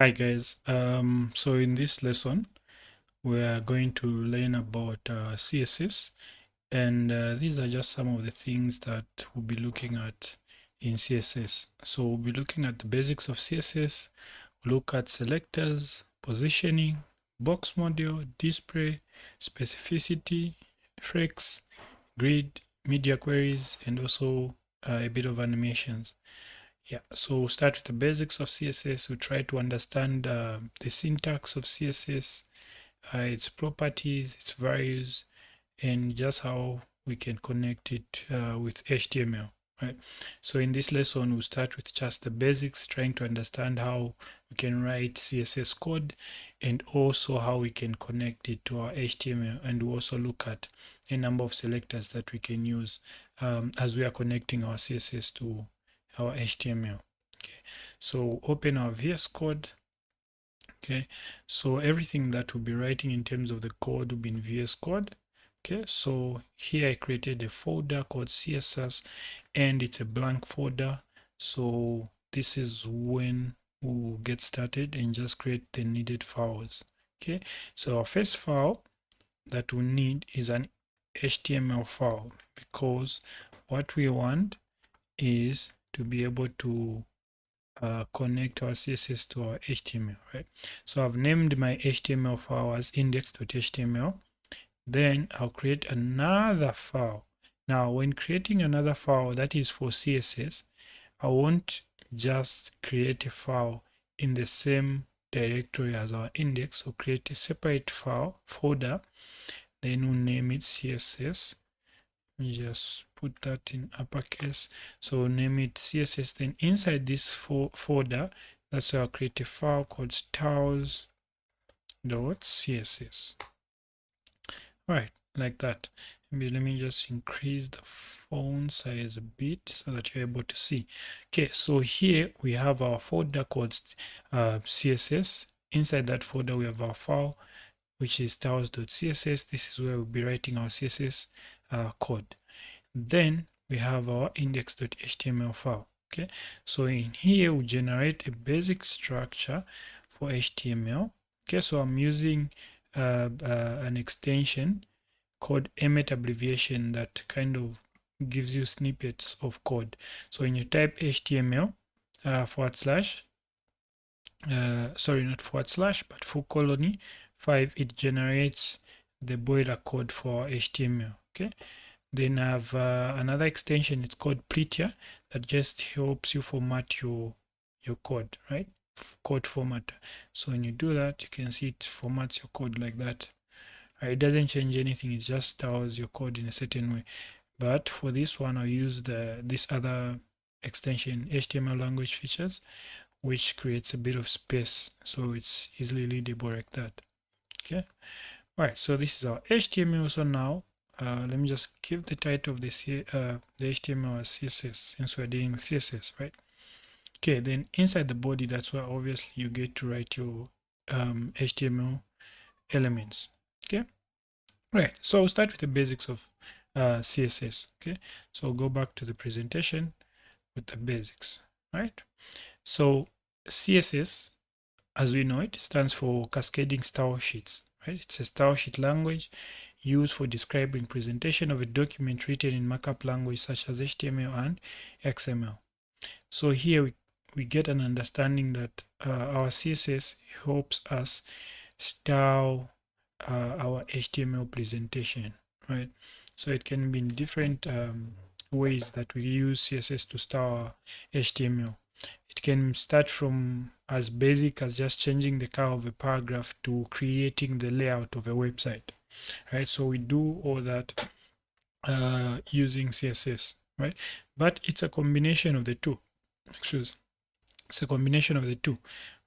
Hi guys, so in this lesson we are going to learn about CSS, and these are just some of the things that we'll be looking at in CSS. So we'll be looking at the basics of CSS, look at selectors, positioning, box model, display, specificity, flex, grid, media queries, and also a bit of animations. Yeah, so we'll start with the basics of CSS. We'll try to understand the syntax of CSS, its properties, its values, and just how we can connect it with HTML, right? So in this lesson, we'll start with just the basics, trying to understand how we can write CSS code and also how we can connect it to our HTML. And we'll also look at a number of selectors that we can use as we are connecting our CSS to our HTML. Okay, so open our VS Code. Okay, so everything that we'll be writing in terms of the code will be in VS Code. Okay, so here I created a folder called CSS and it's a blank folder. So this is when we'll get started and just create the needed files. Okay, so our first file that we need is an HTML file, because what we want is to be able to connect our CSS to our HTML, right? So I've named my HTML file as index.html. Then I'll create another file. Now, when creating another file that is for CSS, I won't just create a file in the same directory as our index. So create a separate file folder, then we'll name it CSS. Just put that in uppercase. So name it CSS. Then inside this folder, that's where I'll create a file called styles.css. Right, like that. Maybe let me just increase the font size a bit so that you're able to see. Okay, so here we have our folder called CSS. Inside that folder, we have our file, which is styles.css. This is where we'll be writing our CSS code. Then we have our index.html file. Okay, so in here we generate a basic structure for HTML. Okay, so I'm using an extension called emmet abbreviation that kind of gives you snippets of code. So when you type HTML forward slash, sorry, not forward slash, but full colony 5, it generates the boiler code for HTML. Okay, then I have another extension. It's called Prettier, that just helps you format your code, right? Code formatter. So when you do that, you can see it formats your code like that. It doesn't change anything. It just styles your code in a certain way. But for this one, I'll use this other extension, HTML language features, which creates a bit of space, so it's easily readable like that. Okay. All right. So this is our HTML. So now let me just give the title of the HTML as CSS, since we're dealing with CSS, right? Okay, then inside the body, that's where obviously you get to write your HTML elements. Okay, right. So we'll start with the basics of CSS. Okay, so go back to the presentation with the basics, right? So CSS, as we know it, stands for Cascading Style Sheets, right? It's a style sheet language used for describing presentation of a document written in markup language such as HTML and XML. So here we get an understanding that our CSS helps us style our HTML presentation, right? So it can be in different ways that we use CSS to style HTML. It can start from as basic as just changing the color of a paragraph to creating the layout of a website, right? So we do all that using CSS, right? But it's a combination of the two. It's a combination of the two,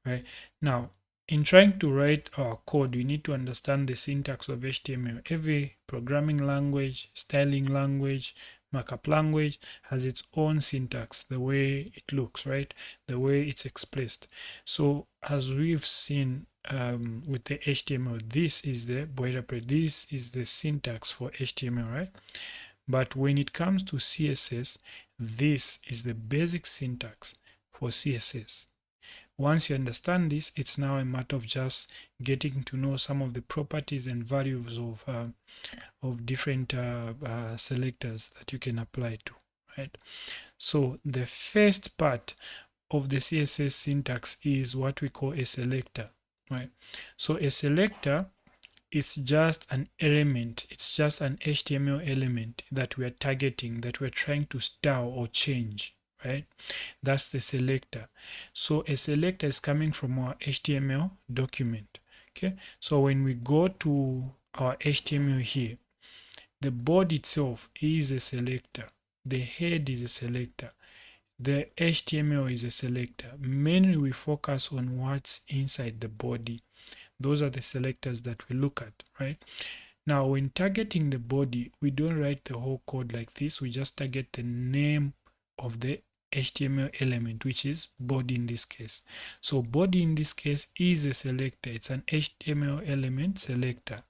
right? Now, in trying to write our code, we need to understand the syntax of HTML. Every programming language, styling language, markup language has its own syntax, the way it looks, right? The way it's expressed. So as we've seen with the HTML, this is the boilerplate, this is the syntax for HTML, right? But when it comes to CSS, this is the basic syntax for CSS. Once you understand this, it's now a matter of just getting to know some of the properties and values of different selectors that you can apply to, right? So the first part of the CSS syntax is what we call a selector, right? So a selector, it's just an element, it's just an HTML element that we are targeting, that we're trying to style or change, right? That's the selector. So a selector is coming from our HTML document. Okay, so when we go to our HTML here, the body itself is a selector, the head is a selector, the HTML is a selector. Mainly we focus on what's inside the body. Those are the selectors that we look at, right? Now, when targeting the body, we don't write the whole code like this. We just target the name of the HTML element, which is body in this case. So body in this case is a selector. It's an HTML element selector.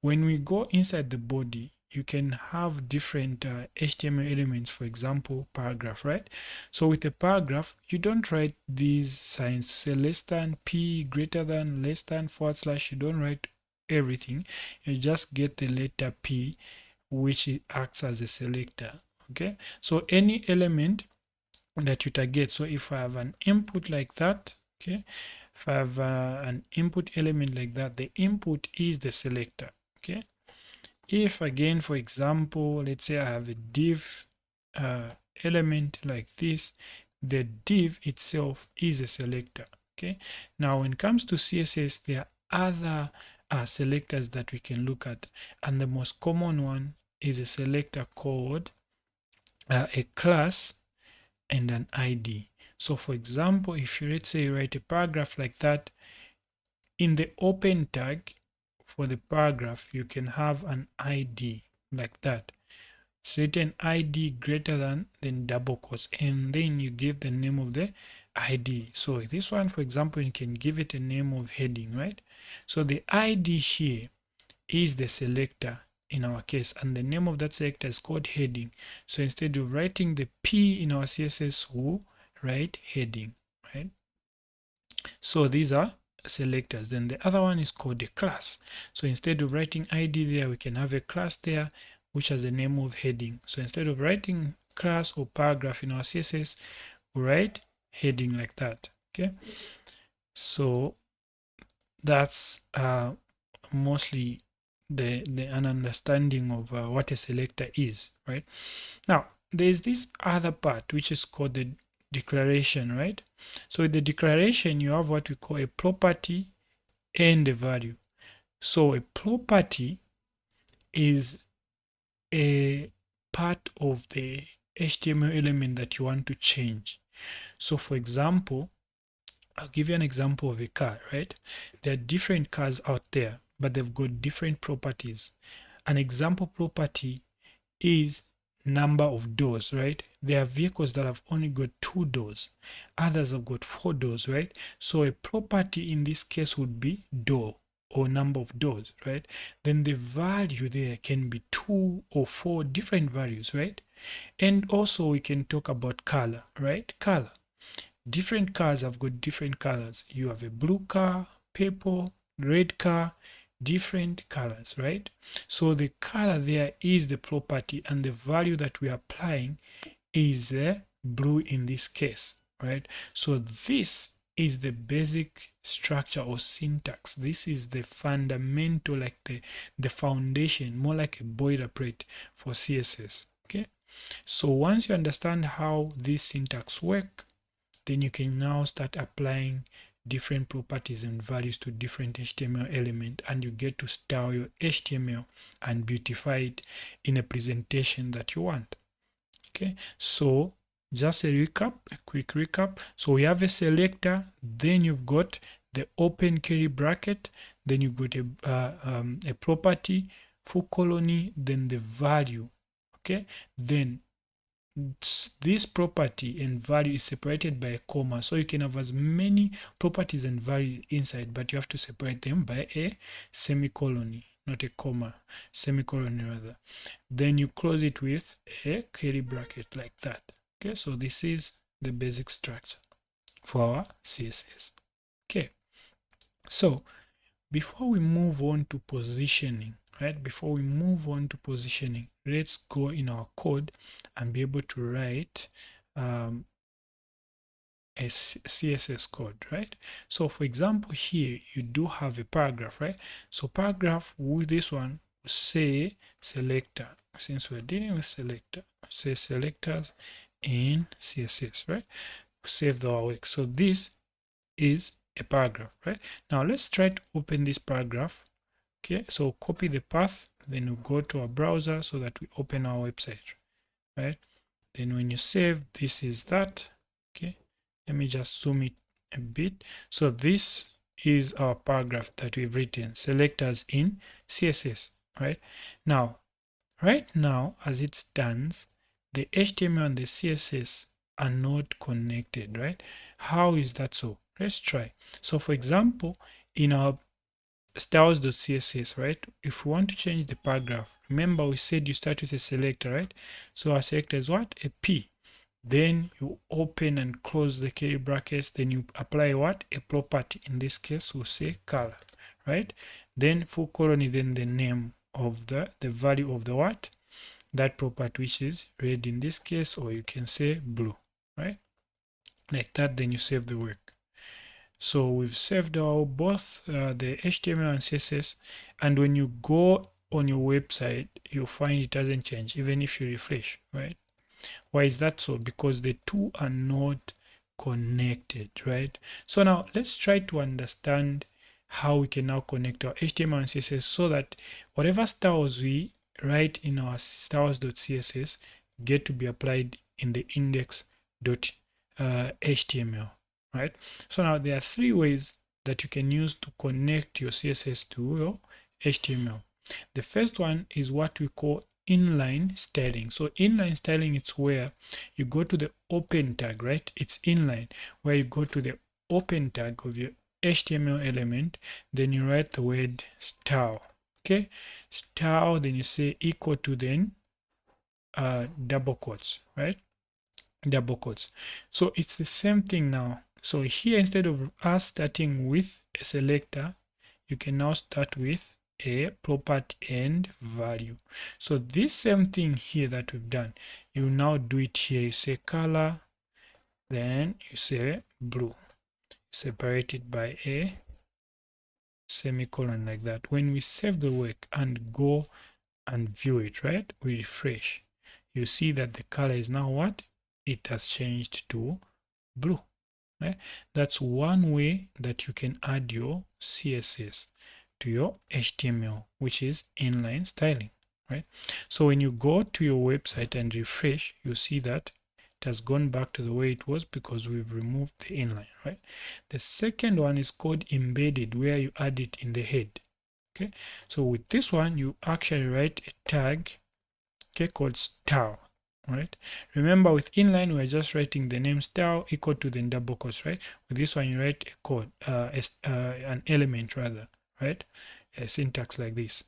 When we go inside the body, you can have different HTML elements, for example, paragraph, right? So with a paragraph, you don't write these signs to say less than, P, greater than, less than, forward slash. You don't write everything. You just get the letter P, which acts as a selector. Okay, so any element that you target. So if I have an input like that, okay, if I have an input element like that, the input is the selector. Okay, if again, for example, let's say I have a div element like this, the div itself is a selector. Okay, now when it comes to CSS, there are other selectors that we can look at, and the most common one is a selector called a class and an ID. So for example, if you, let's say, you write a paragraph like that, in the open tag for the paragraph, you can have an ID like that. Set an ID greater than, then double quotes, and then you give the name of the ID. So this one, for example, you can give it a name of heading, right? So the ID here is the selector in our case, and the name of that selector is called heading. So instead of writing the P in our CSS, we'll write heading, right? So these are selectors. Then the other one is called a class. So instead of writing ID there, we can have a class there which has the name of heading. So instead of writing class or paragraph in our CSS, we write heading like that. Okay, so that's mostly an understanding of what a selector is, right? Now there's this other part which is called the declaration, right? So with the declaration, you have what we call a property and a value. So a property is a part of the HTML element that you want to change. So for example, I'll give you an example of a car, right? There are different cars out there, but they've got different properties. An example property is number of doors, right? There are vehicles that have only got 2 doors, others have got 4 doors, right? So a property in this case would be door or number of doors, right? Then the value there can be 2 or 4 different values, right? And also we can talk about color, right? Color. Different cars have got different colors. You have a blue car, purple, red car, different colors, right? So the color there is the property, and the value that we are applying is the blue in this case, right? So this is the basic structure or syntax. This is the fundamental, like the foundation, more like a boilerplate for CSS. Okay, so once you understand how this syntax work, then you can now start applying different properties and values to different HTML element, and you get to style your HTML and beautify it in a presentation that you want. Okay, so just a quick recap. So we have a selector, then you've got the open curly bracket, then you've got a property, full colony, then the value. Okay, then this property and value is separated by a comma, so you can have as many properties and value inside, but you have to separate them by a semicolon, not a comma, semicolon rather. Then you close it with a curly bracket like that. Okay, so this is the basic structure. for our CSS. Okay, so before we move on to positioning, right? Before we move on to positioning, let's go in our code and be able to write a CSS code, right? So for example, here you do have a paragraph, right? So paragraph with this one, say selector. Since we're dealing with selector, say selectors in CSS, right? Save our work. So this is a paragraph, right? Now let's try to open this paragraph. Okay, so copy the path, then we go to our browser so that we open our website, right? Then when you save, this is that. Okay, let me just zoom it a bit. So this is our paragraph that we've written, selectors in CSS, right? Now, right now, as it stands, the HTML and the CSS are not connected, right? How is that so? Let's try. So for example, in our styles.css, right? If we want to change the paragraph, remember we said you start with a selector, right? So our selector is what? A P. Then you open and close the curly brackets, then you apply what? A property. In this case, we'll say color, right? Then full colon is then the name of the value of the what? That property, which is red in this case, or you can say blue, right? Like that, then you save the work. So we've saved our both the HTML and CSS, and when you go on your website, you'll find it doesn't change even if you refresh, right? Why is that so? Because the two are not connected, right? So now let's try to understand how we can now connect our HTML and CSS so that whatever styles we write in our styles.css get to be applied in the index.html, right? So now there are three ways that you can use to connect your CSS to your HTML. The first one is what we call inline styling. So inline styling, it's where you go to the open tag, right? It's inline, where you go to the open tag of your HTML element, then you write the word style. Okay, style, then you say equal to then double quotes, right? Double quotes. So it's the same thing now. So here, instead of us starting with a selector, you can now start with a property and value. So this same thing here that we've done, you now do it here. You say color, then you say blue, separated by a semicolon, like that. When we save the work and go and view it, right, we refresh, you see that the color is now what? It has changed to blue, right? That's one way that you can add your CSS to your HTML, which is inline styling, right? So when you go to your website and refresh, you see that it has gone back to the way it was because we've removed the inline, right? The second one is called embedded, where you add it in the head. Okay, so with this one, you actually write a tag, okay, called style, right? Remember, with inline, we're just writing the name style equal to the double quotes, right? With this one, you write a code, an element rather, right? A syntax like this.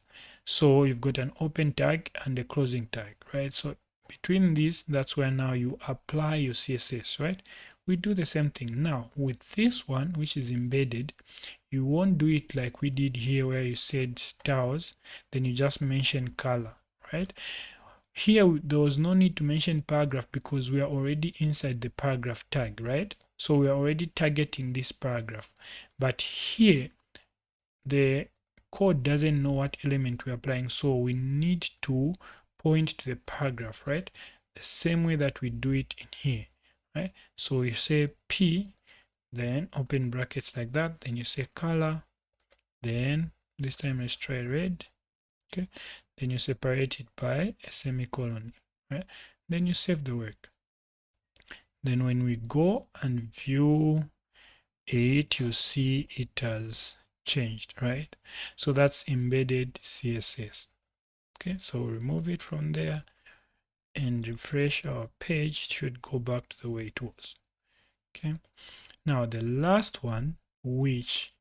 So you've got an open tag and a closing tag, right? So between these, that's where now you apply your CSS, right? We do the same thing now with this one, which is embedded. You won't do it like we did here, where you said styles, then you just mention color, right? Here, there was no need to mention paragraph because we are already inside the paragraph tag, right? So we are already targeting this paragraph. But here, the code doesn't know what element we're applying, so we need to point to the paragraph, right? The same way that we do it in here, right? So we say P, then open brackets like that, then you say color, then this time let's try red, okay? Then you separate it by a semicolon, right? Then you save the work. Then when we go and view it, you see it has changed, right? So that's embedded CSS. Okay, so remove it from there and refresh our page. It should go back to the way it was. Okay, now the last one, which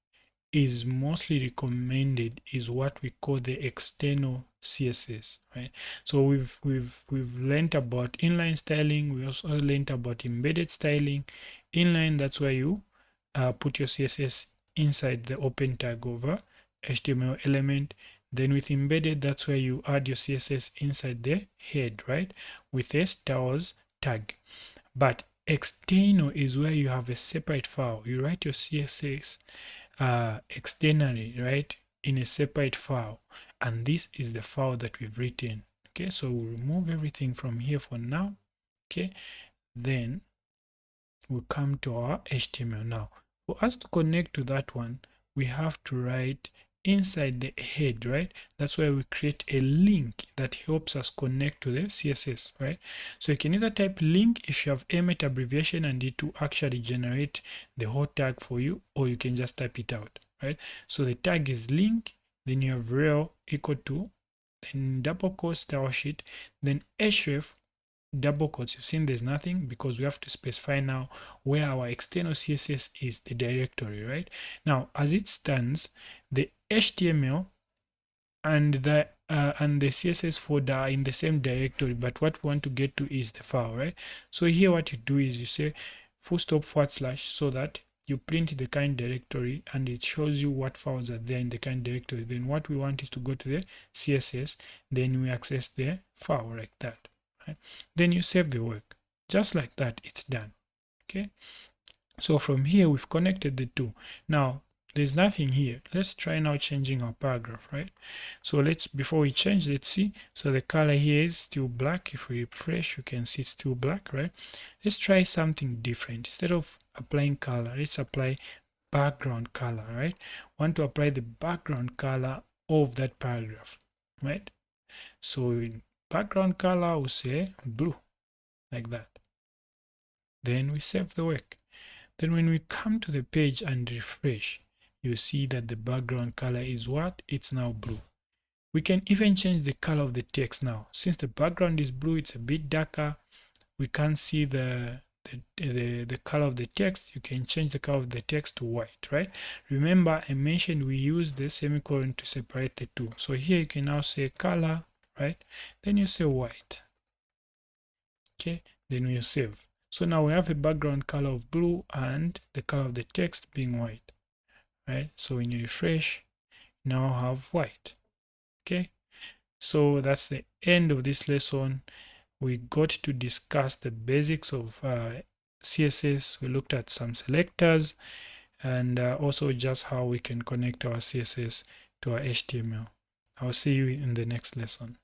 is mostly recommended is what we call the external CSS, right? So we've learned about inline styling. We also learned about embedded styling. Inline, that's where you put your CSS inside the open tag of a HTML element. Then with embedded, that's where you add your CSS inside the head, right, with a styles tag. But external is where you have a separate file. You write your CSS externally, right, in a separate file, and this is the file that we've written. Okay, so we'll remove everything from here for now. Okay, then we'll come to our HTML. Now for us to connect to that one, we have to write inside the head, right? That's why we create a link that helps us connect to the CSS, right? So you can either type link if you have Emmet abbreviation and it to actually generate the whole tag for you, or you can just type it out, right? So the tag is link, then you have rel equal to, then double quotes style sheet, then href double quotes. You've seen there's nothing because we have to specify now where our external CSS is, the directory, right? Now as it stands, the HTML and the CSS folder are in the same directory, but what we want to get to is the file, right? So here what you do is you say full stop / so that you print the current directory and it shows you what files are there in the current directory. Then what we want is to go to the CSS, then we access the file like that, right? Then you save the work. Just like that, it's done. Okay, so from here we've connected the two. Now there's nothing here. Let's try now changing our paragraph, right? So before we change, let's see. So the color here is still black. If we refresh, you can see it's still black, right? Let's try something different. Instead of applying color, let's apply background color, right? Want to apply the background color of that paragraph, right? So in background color, we'll say blue, like that. Then we save the work. Then when we come to the page and refresh, you see that the background color is what? It's now blue. We can even change the color of the text now. Since the background is blue, it's a bit darker. We can't see the color of the text. You can change the color of the text to white, right? Remember, I mentioned we use the semicolon to separate the two. So here you can now say color, right? Then you say white. Okay, then you save. So now we have a background color of blue and the color of the text being white, right? So when you refresh, now have white. Okay, so that's the end of this lesson. We got to discuss the basics of CSS. We looked at some selectors and also just how we can connect our CSS to our HTML. I'll see you in the next lesson.